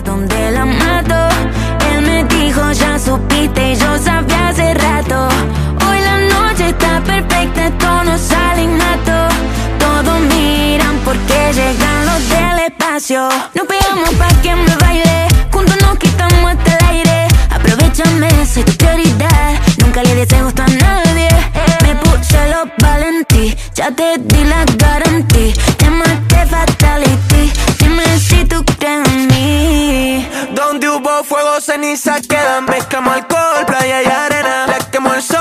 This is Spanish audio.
donde la mato. Él me dijo, ya supiste, y yo sabía hace rato. Hoy la noche está perfecta, esto no sale innato. Todos miran porque llegan los del espacio. Nos pegamos pa' que me baile, juntos nos quitamos hasta el aire. Aprovechame, soy tu prioridad, nunca le deseo gusto a nadie. Me puse los valentí, ya te di la garantía. Llámate fatality, dime si tú crees en mí. Donde hubo fuego, ceniza quedan. Mezclamos alcohol, playa y arena. Le quemó el sol